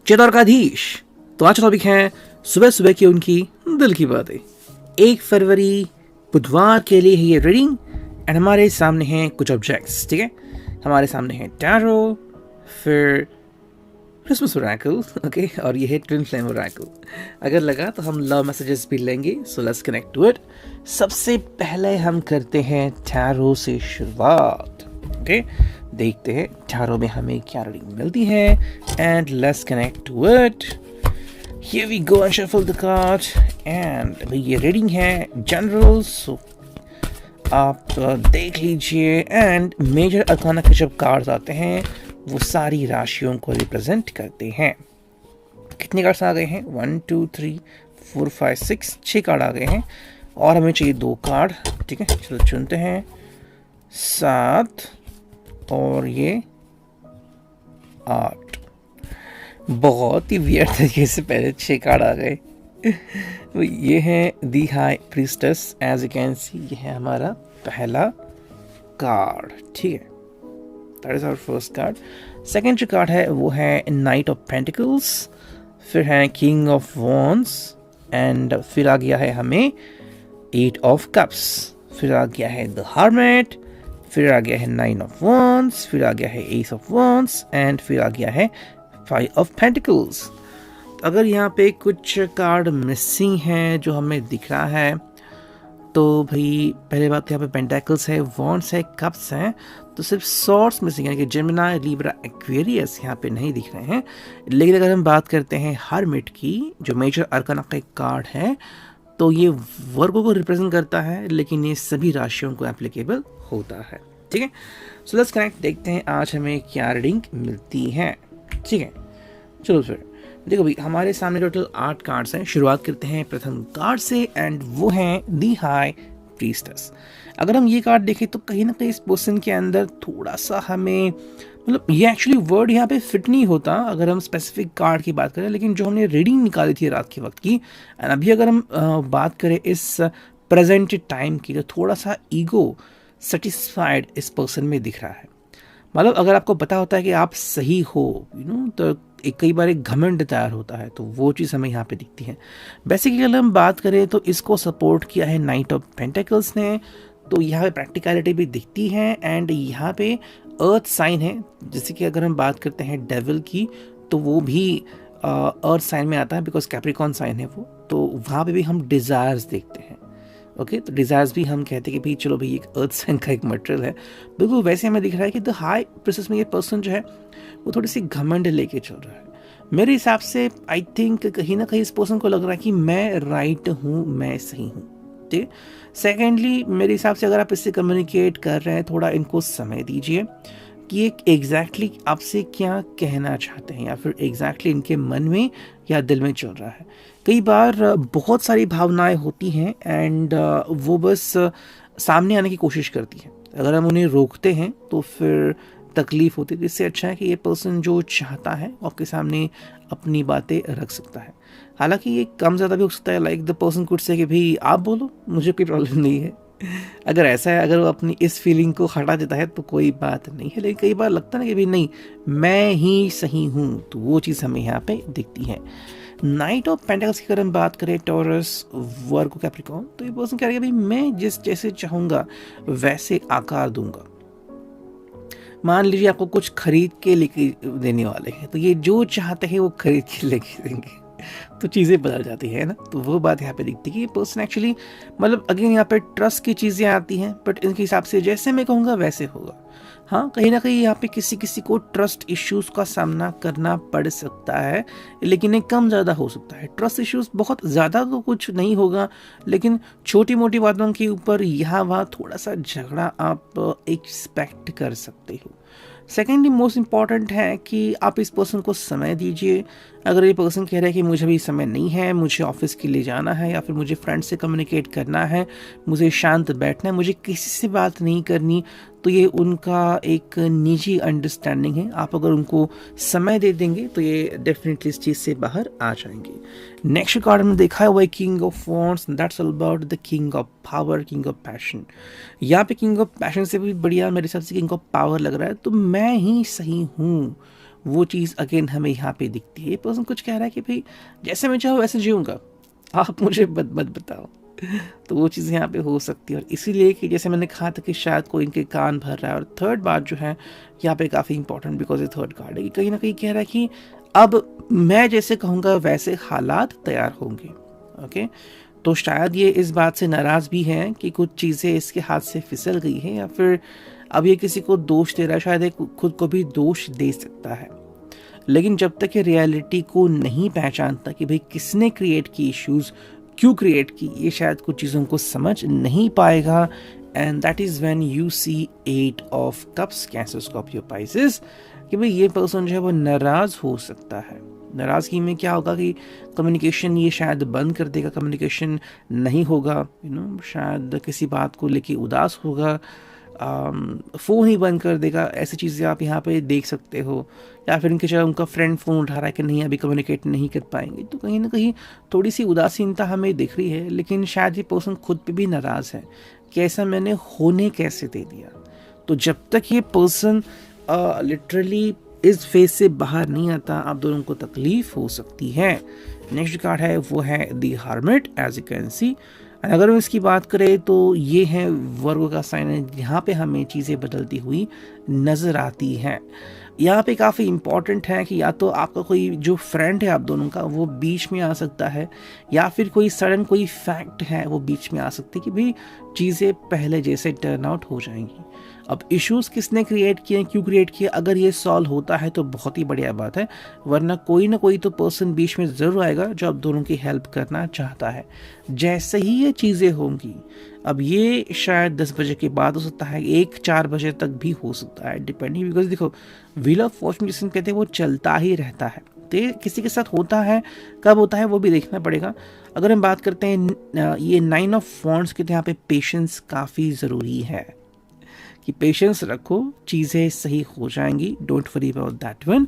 चतुर्काधीश। तो आज का टॉपिक है सुबह सुबह की उनकी दिल की बातें। 1 फरवरी बुधवार के लिए है ये रीडिंग एंड हमारे सामने हैं कुछ ऑब्जेक्ट्स। ठीक है, हमारे सामने है टैरो, फिर क्रिसमस ओरेकल, ओके, और ये है ट्विन फ्लेम ओरेकल। अगर लगा तो हम लव मैसेजेस भी लेंगे, so let's connect to it. सबसे पहले हम करते हैं टैरो से शुरुआत। ओके, देखते हैं टैरो में हमें क्या रीडिंग मिलती है and let's connect to it. Here we go and shuffle the card and ये रीडिंग है जनरल, सो आप देख लीजिए। एंड मेजर अरकाना के जब कार्ड्स आते हैं वो सारी राशियों को रिप्रेजेंट करते हैं। कितने कार्ड्स आ गए हैं? 1 2 3 4 5 6 कार्ड आ गए हैं और हमें चाहिए 2 कार्ड। ठीक है, चलो चुनते हैं। 7 और ये 8। बहुत ही वियर्ड तरीके से पहले 6 कार्ड आ गए। ये है the high priestess, as you can see ये है हमारा पहला कार्ड। ठीक है, that is our first card. Second जो कार्ड है वो है नाइट ऑफ पेंटिकल्स, फिर है किंग ऑफ वॉन्ड्स एंड फिर आ गया है हमें 8 ऑफ कप्स, फिर आ गया है द हर्मिट, फिर आ गया है 9 ऑफ वॉन्ड्स, फिर आ गया है एस ऑफ वॉन्ड्स एंड फिर आ गया है 5 ऑफ पेंटिकल्स। अगर यहाँ पे कुछ कार्ड मिसिंग है जो हमें दिख रहा है तो भाई पहले बात यहाँ पे पेंटाकल्स है, वॉन्ड्स है, कप्स हैं, तो सिर्फ सॉर्ड्स मिसिंग है कि जेमिनी, लिब्रा, एक्वेरियस यहाँ पे नहीं दिख रहे हैं। लेकिन अगर हम बात करते हैं हर्मिट की जो मेजर अरकाना का एक कार्ड है तो ये वर्गों को रिप्रेजेंट करता है लेकिन ये सभी राशियों को एप्लीकेबल होता है। ठीक है, सो लेट्स कनेक्ट, देखते हैं आज हमें क्या रीडिंग मिलती है। ठीक है, चलो फिर देखो भाई हमारे सामने टोटल 8 कार्ड्स हैं। शुरुआत करते हैं प्रथम कार्ड से एंड वो हैं दी हाई प्रीस्टेस। अगर हम ये कार्ड देखें तो कहीं ना कहीं इस पर्सन के अंदर थोड़ा सा हमें मतलब ये एक्चुअली वर्ड यहाँ पे फिट नहीं होता अगर हम स्पेसिफिक कार्ड की बात करें, लेकिन जो हमने रीडिंग निकाली थी रात के वक्त की एंड अभी अगर हम बात करें इस प्रेजेंट टाइम की तो थोड़ा सा ईगो सेटिस्फाइड इस पर्सन में दिख रहा है। मतलब अगर आपको पता होता है कि आप सही हो तो कई बार एक घमंड तैयार होता है, तो वो चीज़ हमें यहाँ पे दिखती है। बेसिकली अगर हम बात करें तो इसको सपोर्ट किया है नाइट ऑफ पेंटिकल्स ने, तो यहाँ पे प्रैक्टिकलिटी भी दिखती है एंड यहाँ पे अर्थ साइन है। जैसे कि अगर हम बात करते हैं डेविल की तो वो भी अर्थ साइन में आता है बिकॉज कैप्रिकॉन साइन है वो, तो वहाँ पे भी हम डिज़ायर्स देखते हैं। ओके, तो डिज़ायर्स भी हम कहते हैं कि भाई चलो भाई एक अर्थ साइन का एक मटेरियल है। बिल्कुल वैसे हमें दिख रहा है कि द हाई प्रोसेस में ये पर्सन जो है वो थोड़ी सी घमंड लेके चल रहा है। मेरे हिसाब से आई थिंक कहीं ना कहीं इस पर्सन को लग रहा है कि मैं राइट हूँ, मैं सही हूँ। ठीक है, सेकेंडली मेरे हिसाब से अगर आप इससे कम्युनिकेट कर रहे हैं थोड़ा इनको समय दीजिए कि एक एग्जैक्टली आपसे क्या कहना चाहते हैं या फिर एग्जैक्टली इनके मन में या दिल में चल रहा है। कई बार बहुत सारी भावनाएं होती हैं एंड वो बस सामने आने की कोशिश करती हैं। अगर हम उन्हें रोकते हैं तो फिर तकलीफ होती है। इससे अच्छा है कि ये पर्सन जो चाहता है आपके सामने अपनी बातें रख सकता है। हालांकि ये कम ज़्यादा भी हो सकता है, like the person could say कि भाई आप बोलो, मुझे कोई प्रॉब्लम नहीं है। अगर ऐसा है, अगर वो अपनी इस फीलिंग को हटा देता है तो कोई बात नहीं है। लेकिन कई बार लगता है ना कि भाई नहीं मैं ही सही हूँ, तो वो चीज़ हमें यहाँ पे दिखती है। नाइट ऑफ पेंटिकल्स की अगर हम बात करें टॉरस, वर्गो, कैप्रिकॉर्न, तो ये पर्सन कह रहा है भाई मैं जिस जैसे चाहूँगा वैसे आकार दूंगा। मान लीजिए आपको कुछ खरीद के लेके देने वाले हैं तो ये जो चाहते हैं वो खरीद के लेके देंगे, तो चीज़ें बदल जाती है ना। तो वो बात यहाँ पे दिखती है कि ये पर्सन एक्चुअली मतलब अगेन यहाँ पे ट्रस्ट की चीज़ें आती हैं, बट इनके हिसाब से जैसे मैं कहूँगा वैसे होगा। हाँ, कहीं ना कहीं यहाँ पे किसी किसी को ट्रस्ट इश्यूज का सामना करना पड़ सकता है, लेकिन ये कम ज़्यादा हो सकता है। ट्रस्ट इश्यूज बहुत ज़्यादा तो कुछ नहीं होगा, लेकिन छोटी मोटी बातों के ऊपर यहाँ वहाँ थोड़ा सा झगड़ा आप एक्सपेक्ट कर सकते हो। सेकेंडली मोस्ट इम्पॉर्टेंट है कि आप इस पर्सन को समय दीजिए। अगर ये पर्सन कह रहा है कि मुझे अभी समय नहीं है, मुझे ऑफिस के लिए जाना है या फिर मुझे फ्रेंड से कम्युनिकेट करना है, मुझे शांत बैठना है, मुझे किसी से बात नहीं करनी, तो ये उनका एक निजी अंडरस्टैंडिंग है। आप अगर उनको समय दे देंगे तो ये डेफिनेटली इस चीज़ से बाहर आ जाएंगे। नेक्स्ट कार्ड हमने देखा है वो king of wands, that's all about the king of power, king of passion. यहाँ पे किंग ऑफ पैशन से भी बढ़िया मेरे हिसाब से किंग ऑफ पावर लग रहा है। तो मैं ही सही हूँ वो चीज़ अगेन हमें यहाँ पे दिखती है। ये पर्सन कुछ कह रहा है कि भाई जैसे मैं चाहूँ वैसे जीऊँगा, आप मुझे मत बताओ। तो वो चीज़ यहाँ पे हो सकती है, और इसीलिए कि जैसे मैंने कहा था कि शायद कोई इनके कान भर रहा है। और थर्ड बात जो है यहाँ पे काफ़ी इंपॉर्टेंट, बिकॉज ये थर्ड कार्ड है, कि कहीं ना कहीं कह रहा है कि अब मैं जैसे कहूँगा वैसे हालात तैयार होंगे। ओके, तो शायद ये इस बात से नाराज़ भी है कि कुछ चीज़ें इसके हाथ से फिसल गई हैं, या फिर अब ये किसी को दोष दे रहा है, शायद ये खुद को भी दोष दे सकता है। लेकिन जब तक ये रियलिटी को नहीं पहचानता कि भाई किसने क्रिएट की इश्यूज़, क्यों क्रिएट की, ये शायद कुछ चीज़ों को समझ नहीं पाएगा। And that is when you see 8 of cups, Cancer, Scorpio, Pisces, कि भाई ये पर्सन जो है वो नाराज़ हो सकता है। नाराज़गी में क्या होगा कि कम्युनिकेशन ये शायद बंद कर देगा, कम्युनिकेशन नहीं होगा, शायद किसी बात को लेके उदास होगा, फ़ोन ही बंद कर देगा। ऐसी चीज़ें आप यहाँ पे देख सकते हो। या फिर इनके जगह उनका फ्रेंड फ़ोन उठा रहा है कि नहीं अभी कम्युनिकेट नहीं कर पाएंगे, तो कहीं ना कहीं थोड़ी सी उदासीनता हमें दिख रही है। लेकिन शायद ये पर्सन खुद पे भी नाराज़ है कि ऐसा मैंने होने कैसे दे दिया। तो जब तक ये पर्सन लिटरली इस फेज से बाहर नहीं आता, आप दोनों को तकलीफ हो सकती है। नेक्स्ट कार्ड है वो है the Hermit, as you can see. अगर हम इसकी बात करें तो ये है वर्गो का साइन है, यहाँ पे हमें चीज़ें बदलती हुई नज़र आती हैं। यहाँ पे काफ़ी इम्पॉर्टेंट है कि या तो आपका कोई जो फ्रेंड है आप दोनों का वो बीच में आ सकता है, या फिर कोई सडन कोई फैक्ट है वो बीच में आ सकती है कि भाई चीज़ें पहले जैसे टर्न आउट हो जाएंगी। अब इश्यूज़ किसने क्रिएट किए, क्यों क्रिएट किए, अगर ये सॉल्व होता है तो बहुत ही बढ़िया बात है, वरना कोई ना कोई तो पर्सन बीच में ज़रूर आएगा जो आप दोनों की हेल्प करना चाहता है। जैसे ही ये चीज़ें होंगी, अब ये शायद 10 बजे के बाद हो सकता है, 1-4 बजे तक भी हो सकता है, डिपेंडिंग, बिकॉज देखो व्हील ऑफ फॉर्चून जिसे कहते हैं वो चलता ही रहता है। तो ये किसी के साथ होता है, कब होता है वो भी देखना पड़ेगा। अगर हम बात करते हैं ये 9 ऑफ वॉन्ड्स के, तो यहाँ पे पेशेंस काफ़ी ज़रूरी है कि पेशेंस रखो, चीज़ें सही हो जाएंगी, don't worry about that one.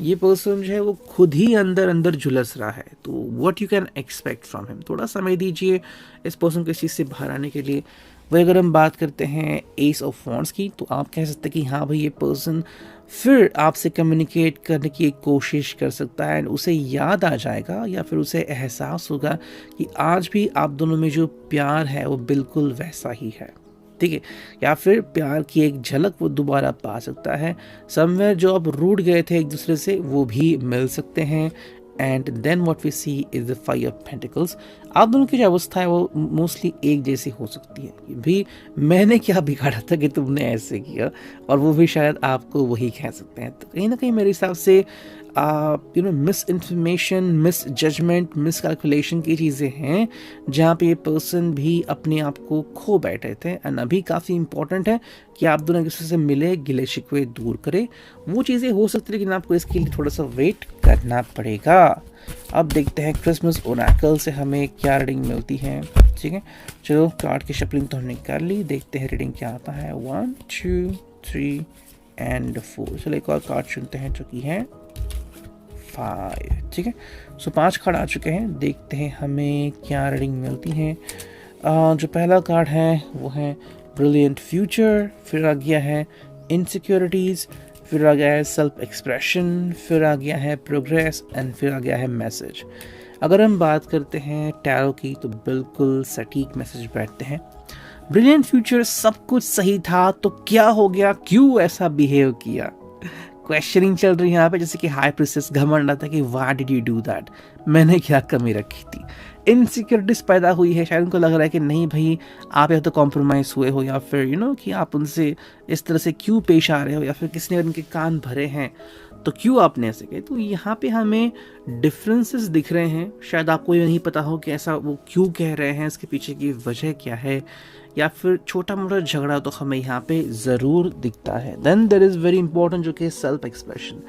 ये पर्सन जो है वो खुद ही अंदर अंदर झुलस रहा है, तो what you can expect from him, थोड़ा समय दीजिए इस पर्सन को इस चीज़ से बाहर आने के लिए। वही अगर हम बात करते हैं एस ऑफ वॉन्ड्स की, तो आप कह सकते हैं कि हाँ भाई ये पर्सन फिर आपसे कम्युनिकेट करने की एक कोशिश कर सकता है, एंड उसे याद आ जाएगा या फिर उसे एहसास होगा कि आज भी आप दोनों में जो प्यार है वो बिल्कुल वैसा ही है, ठीक है। या फिर प्यार की एक झलक वो दोबारा पा सकता है। समवेयर जो आप रूठ गए थे एक दूसरे से वो भी मिल सकते हैं। And then what we see is the 5 of pentacles. आप दोनों की जो अवस्था है वो मोस्टली एक जैसी हो सकती है कि भी मैंने क्या बिगाड़ा था कि तुमने ऐसे किया, और वो भी शायद आपको वही कह सकते हैं। तो कहीं ना कहीं मेरे हिसाब से misinformation, misjudgement, miscalculation की चीज़ें हैं जहाँ पे ये पर्सन भी अपने आप को खो बैठे थे। एंड अभी काफ़ी इंपॉर्टेंट है कि आप दोनों एक दूसरे से मिले, गिले शिकवे दूर करें। वो चीज़ें हो सकती है लेकिन आपको इसके लिए थोड़ा सा वेट करना पड़ेगा। अब देखते हैं क्रिसमस ओरेकल से हमें क्या रीडिंग मिलती है, ठीक है। चलो कार्ड की शफलिंग तो हमने कर ली, देखते हैं रीडिंग क्या आता है। 1 2 3 एंड 4। चलो एक और कार्ड चुनते हैं जो कि है 5, ठीक है। सो 5 कार्ड आ चुके हैं, देखते हैं हमें क्या रीडिंग मिलती है। जो पहला कार्ड है वो है ब्रिलियंट फ्यूचर, फिर आ गया है इनसिक्योरिटीज़, फिर आ गया है सेल्फ एक्सप्रेशन, फिर आ गया है प्रोग्रेस, एंड फिर आ गया है मैसेज। अगर हम बात करते हैं टैरो की तो बिल्कुल सटीक मैसेज बैठते हैं। ब्रिलियंट फ्यूचर, सब कुछ सही था तो क्या हो गया, क्यों ऐसा बिहेव किया, क्वेश्चनिंग चल रही है यहाँ पे, जैसे कि हाई प्रिंसेस घमंड आता कि why did you do that, मैंने क्या कमी रखी थी। इनसिक्योरिटीज पैदा हुई है, शायद उनको लग रहा है कि नहीं भाई आप या तो कॉम्प्रोमाइज़ हुए हो, या फिर कि आप उनसे इस तरह से क्यों पेश आ रहे हो, या फिर किसी ने उनके कान भरे हैं तो क्यों आपने ऐसे किया। तो यहाँ पे हमें डिफरेंसेस दिख रहे हैं, शायद आपको ये नहीं पता हो कि ऐसा वो क्यों कह रहे हैं, इसके पीछे की वजह क्या है, या फिर छोटा मोटा झगड़ा तो हमें यहाँ पे ज़रूर दिखता है। Then there is very important जो कि सेल्फ एक्सप्रेशन।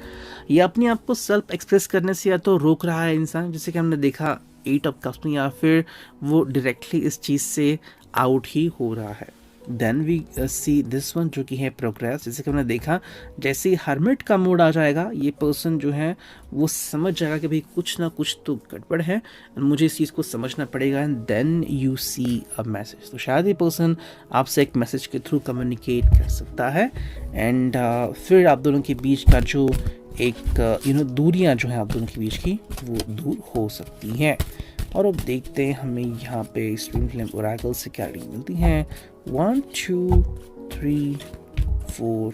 ये अपने आप को सेल्फ एक्सप्रेस करने से या तो रोक रहा है इंसान, जैसे कि हमने देखा 8 ऑफ कप्स में, या फिर वो डायरेक्टली इस चीज़ से आउट ही हो रहा है। Then we see this one जो कि है प्रोग्रेस। जैसे कि हमने देखा जैसे ही हर्मिट का मूड आ जाएगा, ये पर्सन जो है वो समझ जाएगा कि भाई कुछ ना कुछ तो गड़बड़ है, मुझे इस चीज़ को समझना पड़ेगा। And then you see a message. तो शायद ये पर्सन आपसे एक मैसेज के थ्रू कम्युनिकेट कर सकता है। एंड फिर आप दोनों के बीच का जो एक दूरियां जो है आप दोनों के बीच की वो दूर हो सकती हैं। और अब देखते हैं हमें यहाँ पे स्ट्विन फ्लेम ओरेकल से क्या रीडिंग मिलती है। 1 2 3 4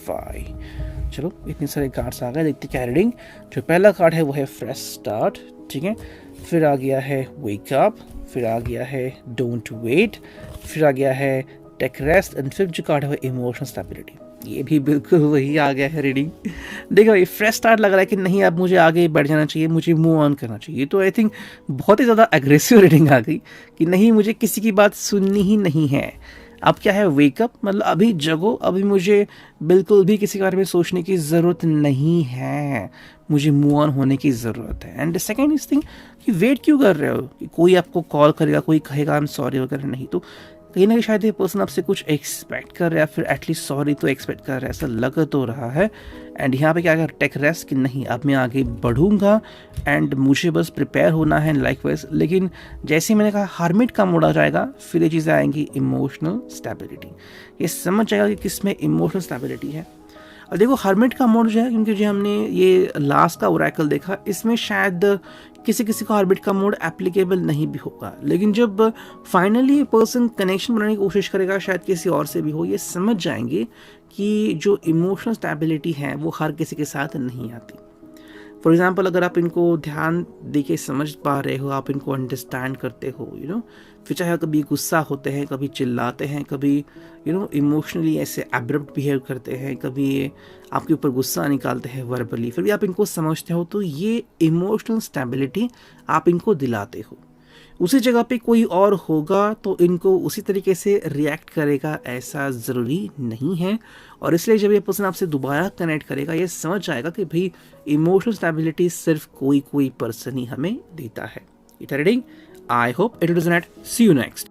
5। चलो इतने सारे कार्ड्स आ गए, देखते क्या रीडिंग। जो पहला कार्ड है वो है फ्रेश स्टार्ट, ठीक है। फिर आ गया है वेक अप, फिर आ गया है डोंट वेट, फिर आ गया है टेक रेस्ट, एंड फिर जो कार्ड है वो इमोशनल स्टेबिलिटी। ये भी बिल्कुल वही आ गया है रीडिंग। देखो ये फ्रेश स्टार्ट लग रहा है कि नहीं अब मुझे आगे बढ़ जाना चाहिए, मुझे मूव ऑन करना चाहिए। तो आई थिंक बहुत ही ज़्यादा एग्रेसिव रीडिंग आ गई कि नहीं मुझे किसी की बात सुननी ही नहीं है। अब क्या है वेकअप, मतलब अभी जगो, अभी मुझे बिल्कुल भी किसी के बारे में सोचने की ज़रूरत नहीं है, मुझे मूव ऑन होने की ज़रूरत है। एंड सेकेंड इस थिंग कि वेट क्यों कर रहे हो कि कोई आपको कॉल करेगा, कोई कहेगा आई एम सॉरी वगैरह, नहीं। तो कहीं ना कहीं शायद ये पर्सन आपसे कुछ एक्सपेक्ट कर रहा है, फिर एटलीस्ट सॉरी तो एक्सपेक्ट कर रहा है, ऐसा लग तो रहा है। एंड यहाँ पे क्या कर टेक रेस्ट कि नहीं अब मैं आगे बढ़ूंगा एंड मुझे बस प्रिपेयर होना है लाइक वाइज। लेकिन जैसे ही मैंने कहा हार्मिट का मोड आ जाएगा, फिर ये चीज़ें आएंगी इमोशनल स्टेबिलिटी। ये समझ जाएगा कि किस में इमोशनल स्टेबिलिटी है। और देखो हर्मिट का मोड जो है, क्योंकि जो हमने ये लास्ट का ओरेकल देखा, इसमें शायद किसी किसी को हर्मिट का मोड एप्लीकेबल नहीं भी होगा, लेकिन जब फाइनली पर्सन कनेक्शन बनाने की कोशिश करेगा, शायद किसी और से भी हो, ये समझ जाएंगे कि जो इमोशनल स्टेबिलिटी है वो हर किसी के साथ नहीं आती। फॉर एग्जाम्पल अगर आप इनको ध्यान दे के समझ पा रहे हो, आप इनको अंडरस्टैंड करते हो, फिर चाहे कभी गुस्सा होते हैं, कभी चिल्लाते हैं, कभी इमोशनली ऐसे एब्रप्ट बिहेव करते हैं, कभी आपके ऊपर गुस्सा निकालते हैं वर्बली, फिर भी आप इनको समझते हो, तो ये इमोशनल स्टेबिलिटी आप इनको दिलाते हो। उसी जगह पे कोई और होगा तो इनको उसी तरीके से रिएक्ट करेगा ऐसा ज़रूरी नहीं है। और इसलिए जब ये पर्सन आपसे दोबारा कनेक्ट करेगा, ये समझ जाएगा कि भाई इमोशनल स्टेबिलिटी सिर्फ कोई पर्सन ही हमें देता है। It reading, I hope it resonate. See you next.